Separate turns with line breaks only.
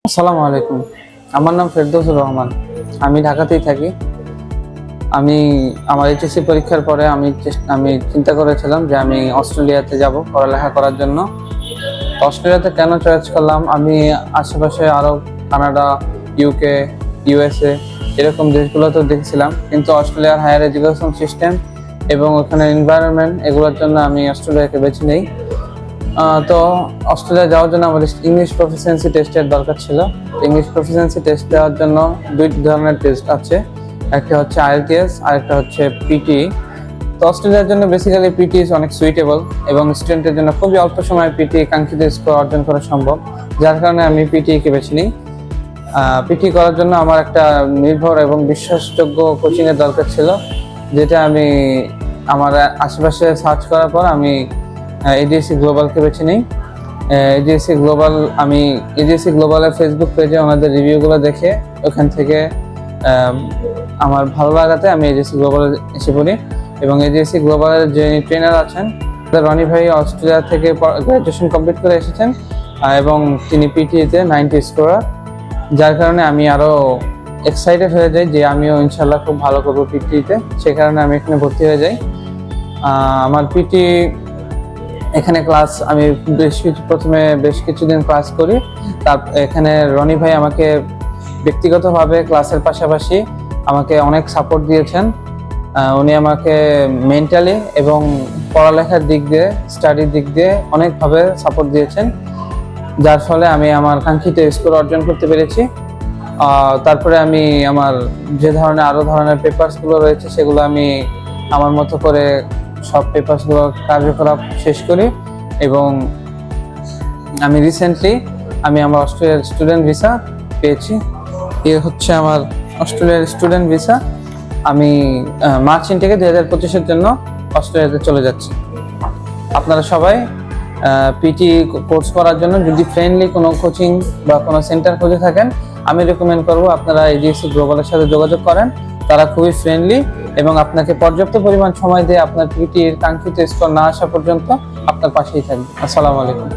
আসসালামু আলাইকুম। আমার নাম ফেরদৌসুর রহমান। আমি ঢাকাতেই থাকি। আমি আমার এইচএসসি পরীক্ষার পরে আমি চিন্তা করেছিলাম যে আমি অস্ট্রেলিয়াতে যাব পড়ালেখা করার জন্য। অস্ট্রেলিয়াতে কেন চয়েস করলাম, আমি আশেপাশে আরও কানাডা, ইউকে, ইউএসএ এরকম দেশগুলোতেও দেখছিলাম, কিন্তু অস্ট্রেলিয়ার হায়ার এডুকেশন সিস্টেম এবং ওখানে এনভায়রনমেন্ট এগুলোর জন্য আমি অস্ট্রেলিয়াকে বেছে নিই। তো অস্ট্রেলিয়া যাওয়ার জন্য আমাদের ইংলিশ প্রফিসিয়েন্সি টেস্টের দরকার ছিল। ইংলিশ প্রফিসিয়েন্সি টেস্ট দেওয়ার জন্য দুই ধরনের টেস্ট আছে, একটা হচ্ছে আইএলটিএস আর একটা হচ্ছে পিটি। তো অস্ট্রেলিয়ার জন্য বেসিক্যালি পিটি অনেক সুইটেবল এবং স্টুডেন্টের জন্য খুবই অল্প সময়ে পিটি কাঙ্ক্ষিত স্কোর অর্জন করা সম্ভব, যার কারণে আমি পিটিকে বেছে নিই। পিটি করার জন্য আমার একটা নির্ভর এবং বিশ্বাসযোগ্য কোচিংয়ের দরকার ছিল, যেটা আমি আমার আশেপাশে সার্চ করার পর আমি এডিএসসি গ্লোবালকে বেছে নিই। এডিএসসি গ্লোবালের ফেসবুক পেজে ওনাদের রিভিউগুলো দেখে ওখান থেকে আমার ভালো লাগাতে আমি এডিএসসি গ্লোবালে এসে পড়ি। এবং এডিএসসি গ্লোবালের যে ট্রেনার আছেন রনি ভাই অস্ট্রেলিয়া থেকে গ্র্যাজুয়েশন কমপ্লিট করে এসেছেন এবং তিনি পিটিতে 90 স্কোরার, যার কারণে আমি আরও এক্সাইটেড হয়ে যাই যে আমিও ইনশাল্লাহ খুব ভালো করবো পিটিতে। সে কারণে আমি এখানে ভর্তি হয়ে যাই। আমার পিটি এখানে ক্লাস আমি প্রথমে বেশ কিছুদিন ক্লাস করি। এখানে রনি ভাই আমাকে ব্যক্তিগতভাবে ক্লাসের পাশাপাশি আমাকে অনেক সাপোর্ট দিয়েছেন। উনি আমাকে মেন্টালি এবং পড়ালেখার দিক দিয়ে, স্টাডির দিক দিয়ে অনেকভাবে সাপোর্ট দিয়েছেন, যার ফলে আমি আমার কাঙ্ক্ষিত স্কোর অর্জন করতে পেরেছি। তারপরে আমি আমার যে আরো ধরনের পেপারসগুলো রয়েছে সেগুলো আমি আমার মতো করে সব পেপারসগুলো কার্যকলাপ শেষ করি এবং আমি রিসেন্টলি আমার অস্ট্রেলিয়ার স্টুডেন্ট ভিসা পেয়েছি। এ হচ্ছে আমার অস্ট্রেলিয়ার স্টুডেন্ট ভিসা। আমি মার্চ ইনটেকে 2025-এর জন্য অস্ট্রেলিয়াতে চলে যাচ্ছি। আপনারা সবাই পিটি কোর্স করার জন্য যদি ফ্রেন্ডলি কোনো কোচিং বা কোনো সেন্টার খুঁজে থাকেন, আমি রেকমেন্ড করব আপনারা এডিএসসি গ্লোবালের সাথে যোগাযোগ করেন। তারা খুবই ফ্রেন্ডলি এবং আপনাকে পর্যাপ্ত পরিমাণ সময় দিয়ে আপনার পিটির কাঙ্ক্ষিত স্কোর না আসা পর্যন্ত আপনার পাশেই থাকবে। আসসালামু আলাইকুম।